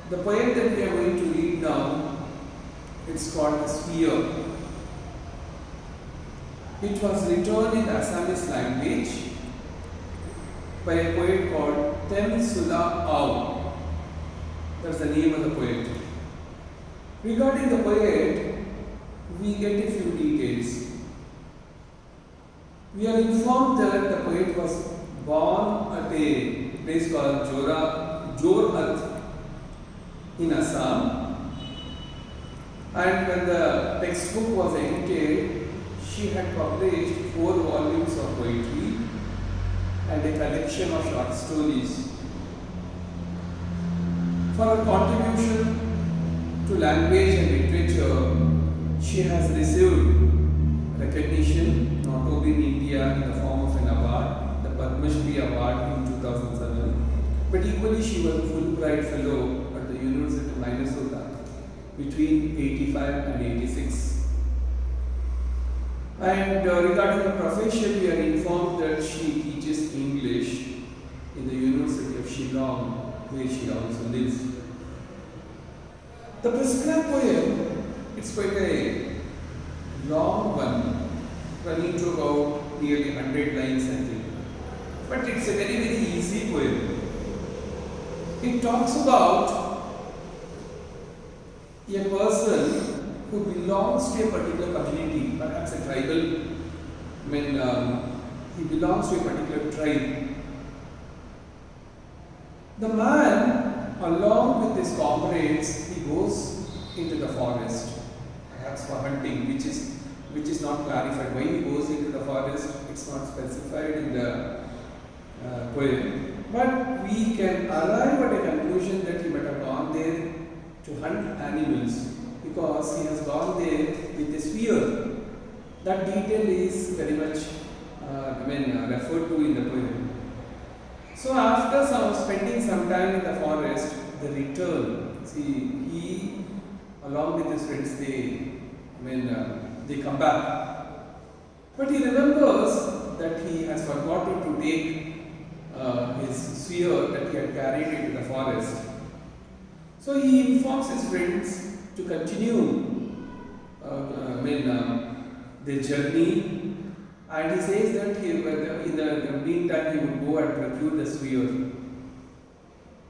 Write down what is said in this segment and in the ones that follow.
The poem that we are going to read now, it's called The Sphere. It was written in the Assamese language by a poet called Tem Sula Au. That's the name of the poet. Regarding the poet, we get a few details. We are informed that the poet was born at a place called Jorhat in Assam, and when the textbook was edited, she had published 4 volumes of poetry and a collection of short stories. For her contribution to language and literature, she has received recognition not only in India in the form of an award, the Padma Shri Award in 2007, but equally she was a Fulbright Fellow at the University of Minnesota between 85 and 86. And regarding her profession, we are informed that she teaches English in the University of Shillong, where she also lives. The prescribed poem, it's quite a long one, running to about nearly 100 lines, I think. But it's a very, very easy poem. It talks about a person who belongs to a particular community, perhaps a tribal, he belongs to a particular tribe. The man, along with his comrades, he goes into the forest, perhaps for hunting, which is not clarified. Why he goes into the forest, it's not specified in the poem. But we can arrive at a conclusion that he might have gone there to hunt animals, because he has gone there with a spear. That detail is very much referred to in the poem. So after spending some time in the forest, the return. See, he along with his friends, they come back. But he remembers that he has forgotten to take his spear that he had carried into the forest. So he informs his friends to continue their journey, and he says that in the meantime he would go and procure the spear.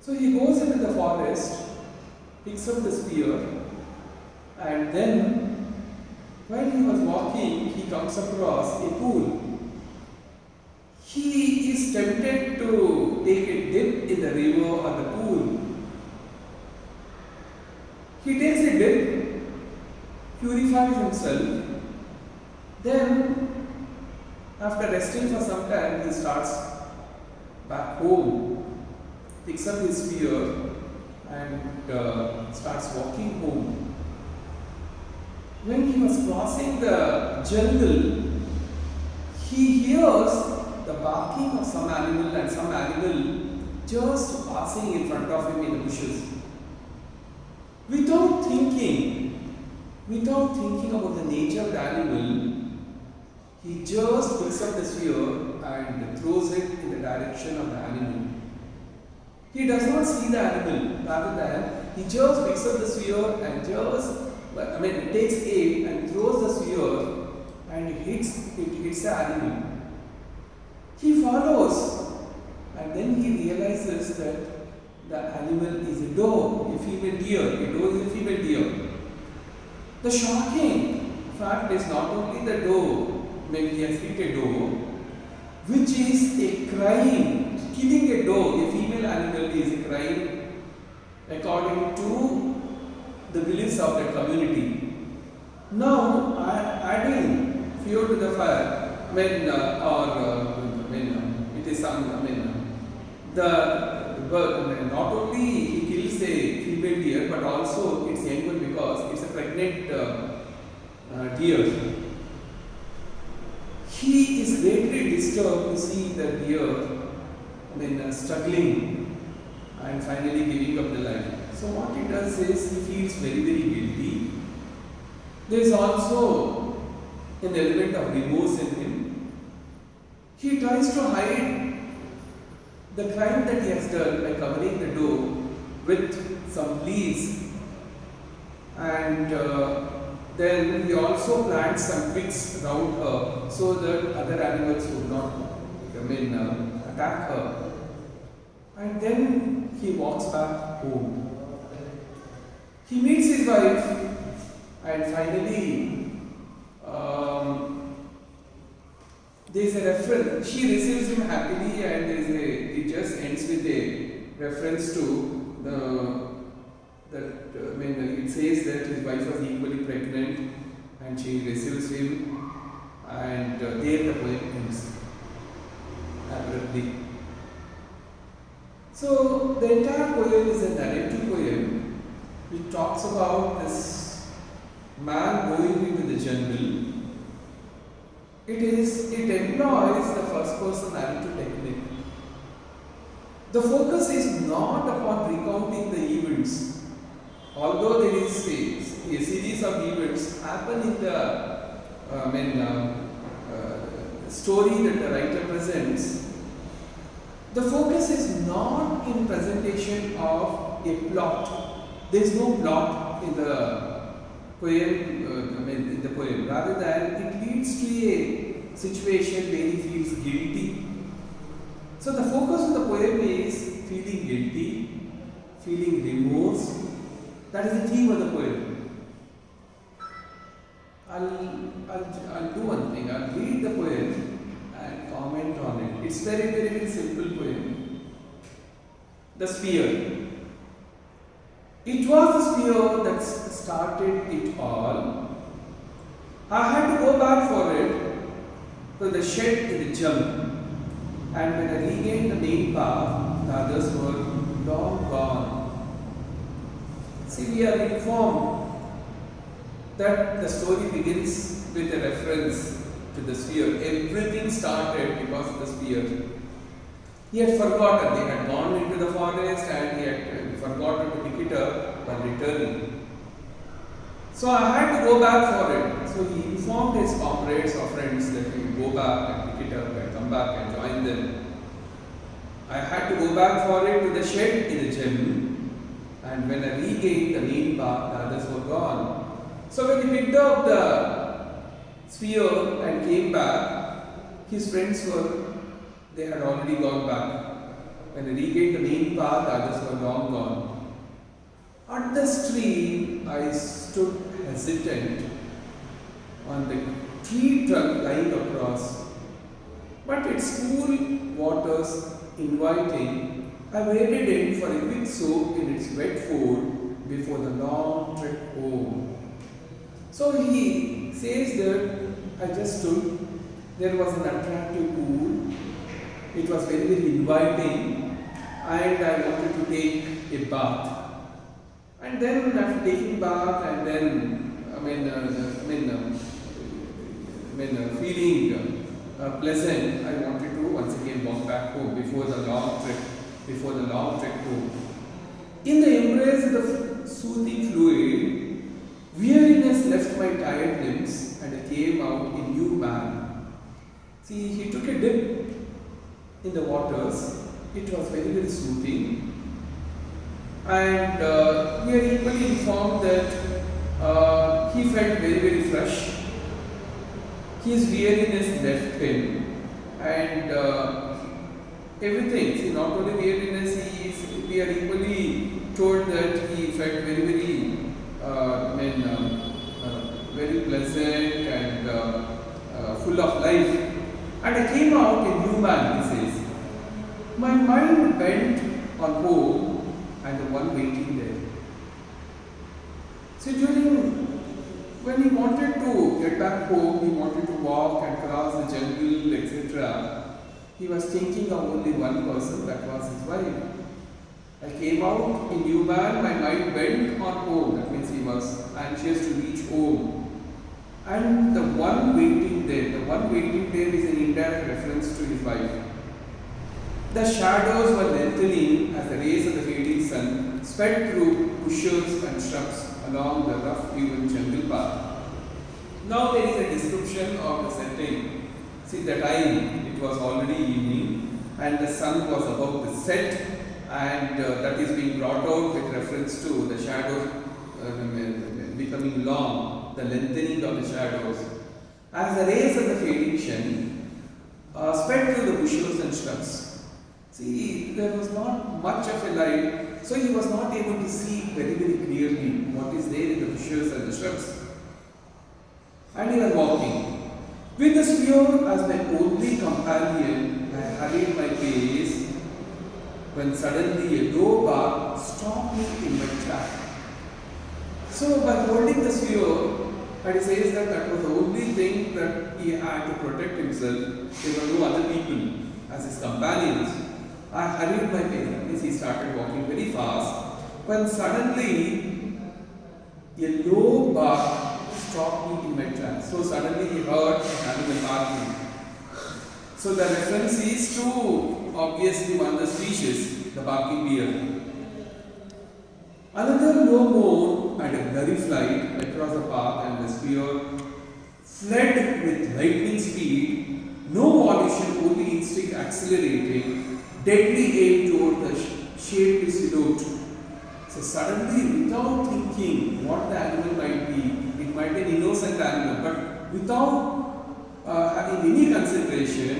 So he goes into the forest, picks up the spear, and then while he was walking, he comes across a pool. He is tempted to take a dip in the river or the pool. He takes a dip, purifies himself, then after resting for some time, he starts back home, picks up his spear and starts walking home. When he was crossing the jungle, he hears the barking of some animal and some animal just passing in front of him in the bushes. Without thinking about the nature of the animal, he just picks up the spear and throws it in the direction of the animal. He does not see the animal, rather than he just picks up the spear and takes aim and throws the spear and it hits the animal. He follows, and then he realizes that the animal is a doe, a female deer. A doe is a female deer. The shocking fact is not only the doe, when he has hit a doe, which is a crime. Killing a doe, a female animal, is a crime according to the beliefs of the community. Now, adding fuel to the fire, it is the bird, not only he kills a female deer, but also its young one, because it's a pregnant deer. He is greatly disturbed to see the deer struggling and finally giving up the life. So what he does is he feels very, very guilty. There is also an element of remorse in him. He tries to hide the crime that he has done by covering the doe with some leaves, and then he also plants some twigs around her so that other animals would not attack her. And then he walks back home. He meets his wife, and finally there is a reference. She receives him happily, and it just ends with a reference to it says that his wife was equally pregnant, and she receives him, and there the poem ends abruptly. So the entire poem is a narrative poem which talks about this man going into the jungle. It employs the first person narrative technique. The focus is not upon recounting the events, although there is a series of events happen in the story that the writer presents. The focus is not in presentation of a plot. There is no plot in the poem, rather than it leads to a situation where he feels guilty. So the focus of the poem is feeling guilty, feeling remorse. That is the theme of the poem. I'll do one thing. I'll read the poem and comment on it. It's very, very, very simple poem. The spear. It was the spear that started it all. I had to go back for it to the shed in the jump. And when I regained the main path, the others were long gone. See, we are informed that the story begins with a reference to the spear. Everything started because of the spear. He had forgotten. They had gone into the forest and he had forgotten to pick it up while returning. So I had to go back for it. So he informed his comrades or friends that he would go back and pick it up and come back and join them. I had to go back for it to the shed in the gem, and when I regained the main path, the others were gone. So when he picked up the spear and came back, his friends they had already gone back. When I regained the main path, the others were long gone. At the stream, I stood hesitant on the tree trunk lying across, but its cool waters inviting, I waded in for a quick soak in its wet fold before the long trek home. So he says that I just stood, there was an attractive pool, it was very, very inviting, and I wanted to take a bath. And then after taking bath and then feeling pleasant, I wanted to once again walk back home before the long trek home. In the embrace of the soothing fluid, weariness left my tired limbs and I came out a new man. See, he took a dip in the waters. It was very, very soothing. And we are equally informed that he felt very, very fresh. His weariness left him, and everything. See, not only weariness, we are equally told that he felt very, very, very pleasant and full of life. And I came out a new man, he says. My mind bent on home and the one waiting there. See, when he wanted to get back home, he wanted to walk and cross the jungle, etc. He was thinking of only one person, that was his wife. I came out a new man, my mind bent on home. That means he was anxious to reach home. And the one waiting there is an indirect reference to his wife. The shadows were lengthening as the rays of the fading sun sped through bushes and shrubs along the rough-hewn jungle path. Now there is a description of the setting. See, the time, it was already evening and the sun was about to set, and that is being brought out with refers to the shadows becoming long, the lengthening of the shadows. As the rays of the fading sun spread through the bushes and shrubs. See, there was not much of a light, so he was not able to see very, very clearly what is there in the bushes and the shrubs. And he was walking. With the sphere as my only companion, I hurried my pace when suddenly a low bark stopped me in my track. So by holding the sphere, and he says that that was the only thing that he had to protect himself. There were no other people as his companions. I hurried my pace. That means he started walking very fast. When suddenly a low bark stopped me in my tracks. So suddenly he heard an animal barking. So the reference is to obviously one of the species, the barking deer. Another low moan and a blurry flight across the path, and the sphere fled with lightning speed, no volition, only instinct accelerating, deadly aim toward the shapely silhouette. So suddenly, without thinking what the animal might be, it might be an innocent animal, but without having any consideration,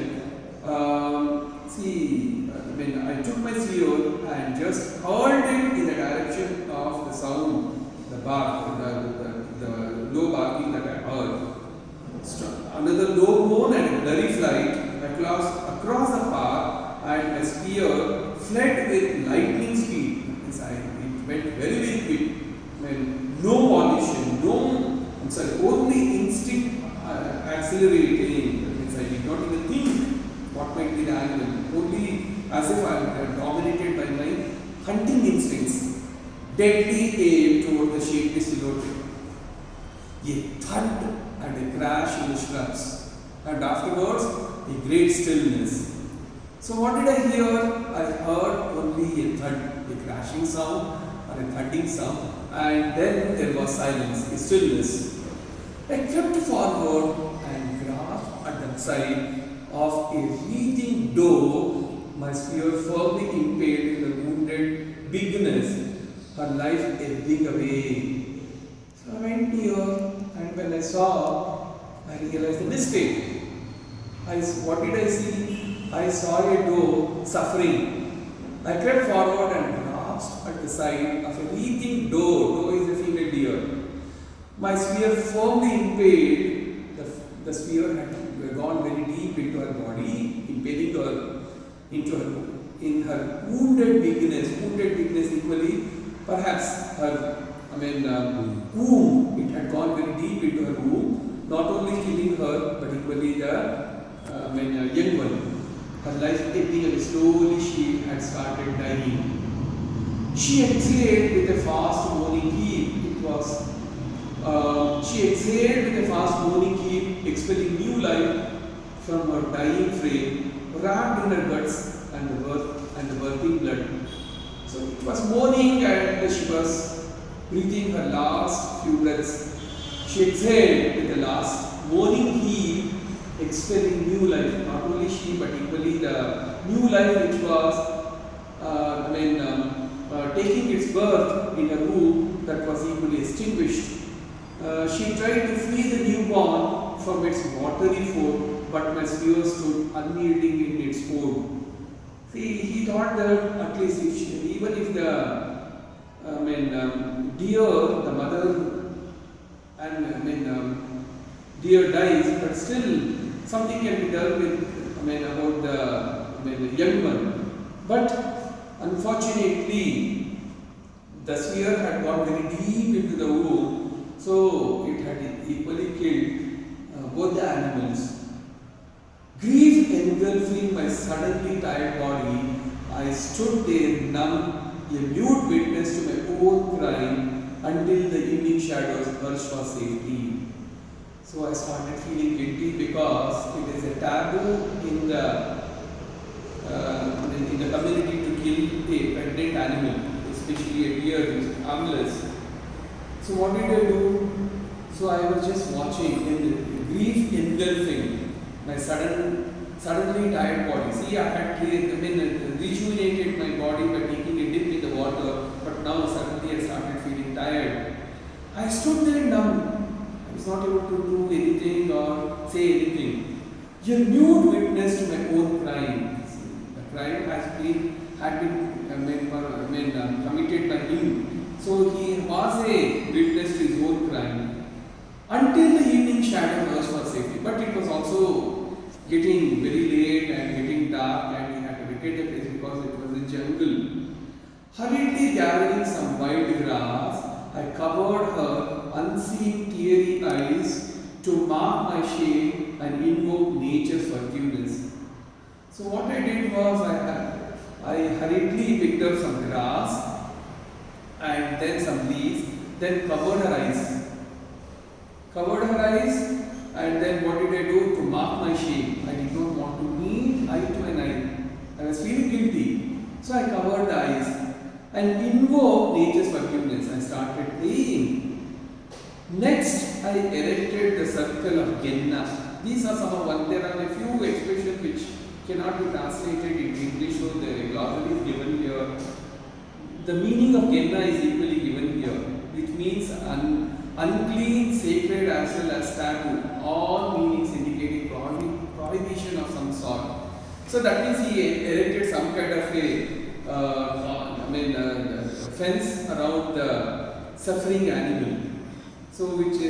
when I took my sphere and just hurled it in the direction of the sound, the bark, the low barking that I heard. Another low moan and a blurry flight across the path, and the sphere fled with lightning speed. It went very, very quick. No volition, only instinct accelerating. I did not even think what might be the animal, only as if I am dominated by my hunting instincts. Deadly aim toward the shapely silhouette. A thud and a crash in the shrubs, and afterwards a great stillness. So what did I hear? I heard only a thud, a crashing sound or a thudding sound, and then there was silence, a stillness. I crept forward and grasped at the side of a wreathing doe, my sphere firmly impaled in the wounded bigness, her life ebbing away. So I went near, and when I saw, I realized the mistake. What did I see? I saw a doe suffering. I crept forward and grasped at the side of a wreathing doe. Doe is a female deer. My sphere firmly impaled. The sphere had gone very deep into her body, impaling her in her wounded bigness. Wounded bigness equally, perhaps her womb. It had gone very deep into her womb, not only killing her, but equally the young one. Her life ebbing away. Slowly she had started dying. She exhaled with a fast moaning heave. She exhaled with a fast moaning heave, expelling new life from her dying frame, wrapped in her guts and the birthing blood. So it was moaning, and she was breathing her last few breaths. She exhaled with the last moaning heave, expelling new life. Not only she, but equally the new life which was taking its birth in her womb, that was equally extinguished. She tried to free the newborn from its watery fold, but my sphere stood unyielding in its hold. See, he thought that at least even if the deer, the mother, and deer dies, but still something can be done with about the young one. But unfortunately, the sphere had gone very deep into the womb, so it had equally killed both the animals. Grief engulfing my suddenly tired body, I stood there numb, a mute witness to my own crime, until the evening shadows urged for safety. So I started feeling guilty because it is a taboo in the community to kill a pregnant animal, especially a deer which is harmless. So what did I do? So I was just watching, in grief engulfing my suddenly tired body. See, I had rejuvenated my body by taking a dip in the water, but But now suddenly I started feeling tired. I stood there numb. I was not able to do anything or say anything. A nude witness to my own crime. The crime had been committed by him. So he was a witness to his own crime. Until the evening shadow was for safety. But it was also getting very late and getting dark, and he had to vacate the place because it was a jungle. Hurriedly gathering some wild grass, I covered her unseen teary eyes to mark my shame and invoke nature's forgiveness. So what I did was I hurriedly picked up some grass and then some leaves, then covered her eyes. Covered her eyes, and then what did I do to mark my shame? I did not want to meet eye to an eye. I was feeling guilty. So I covered the eyes and invoked nature's forgiveness. I started praying. Next, I erected the circle of Genna. These are there are a few expressions which cannot be translated into English, so the glossary is given here. The meaning of Genna is equally given here, which means unclean, sacred as well as taboo. All meanings indicating prohibition of some sort. So that means he erected some kind of a fence around the suffering animal. So which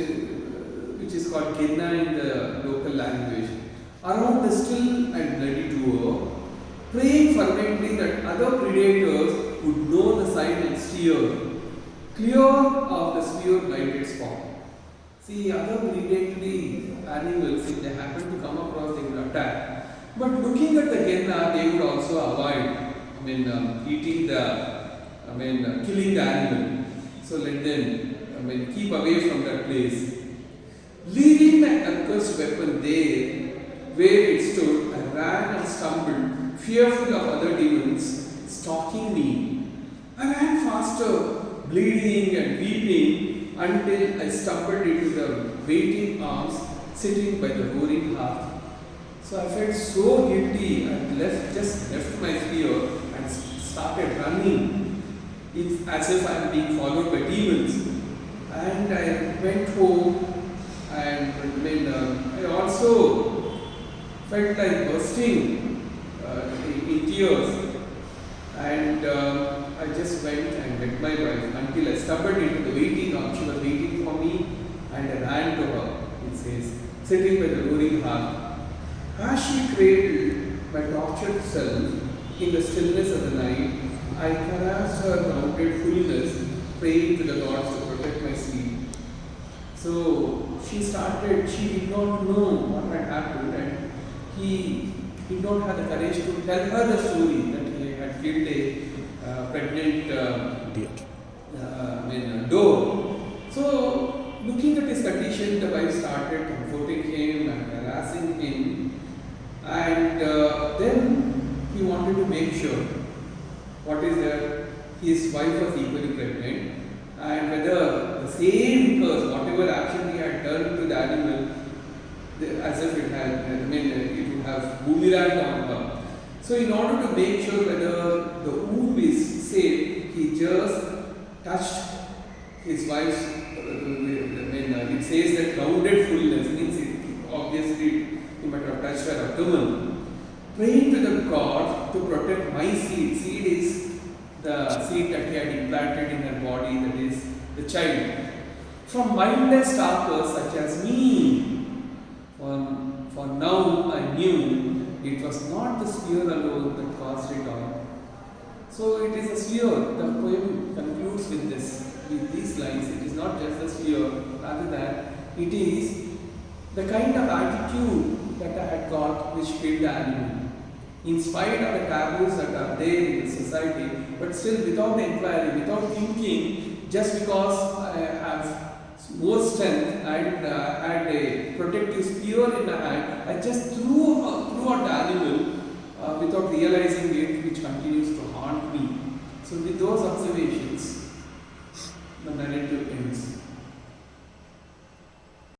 is called Genna in the local language. Around the still and bloody tour, praying fervently that other predators would know the sign and steer clear of the spear-blinded spot. See, other predatory animals, if they happen to come across, they will attack. But looking at the Genna, they would also avoid, eating killing the animal. So let them, keep away from that place. Leaving my accursed weapon there, where it stood, I ran and stumbled, fearful of other demons stalking me. I ran faster, bleeding and weeping, until I stumbled into the waiting arms sitting by the roaring hearth. So I felt so guilty and just left my spear and started running. It's as if I am being followed by demons. And I went home, and I also felt like bursting in tears. And I just went and met my wife until I stumbled into the waiting arm. She was waiting for me, and I ran to her, it says, sitting by the roaring hearth. As she cradled my tortured self in the stillness of the night, I caressed her grounded fullness, praying to the gods to protect my sleep. So she did not know what had happened, and he did not have the courage to tell her the story that he had killed a pregnant doe. So looking at his condition, the wife started comforting him and harassing him, and then he wanted to make sure what is that his wife was equally pregnant, and whether the same curse, whatever action he had done to the animal, as if it had, it would have boomerang on her. So in order to make sure whether the womb is safe, he just touched his wife's, it says that rounded fullness, means obviously he might have touched her abdomen. Praying to the God to protect my seed. Seed is the seed that he had implanted in her body, that is the child, from mindless talkers such as me. For now I knew it was not the spear alone that caused it all. So it is a spear. The poem concludes with these lines. It is not just the spear, rather than it is the kind of attitude that I had got which killed the animal. In spite of the taboos that are there in the society, but still without inquiry, without thinking, just because I have more strength and had a protective spear in my hand, I just threw out the animal without realizing it, which continues to haunt me. So with those observations, the narrative ends.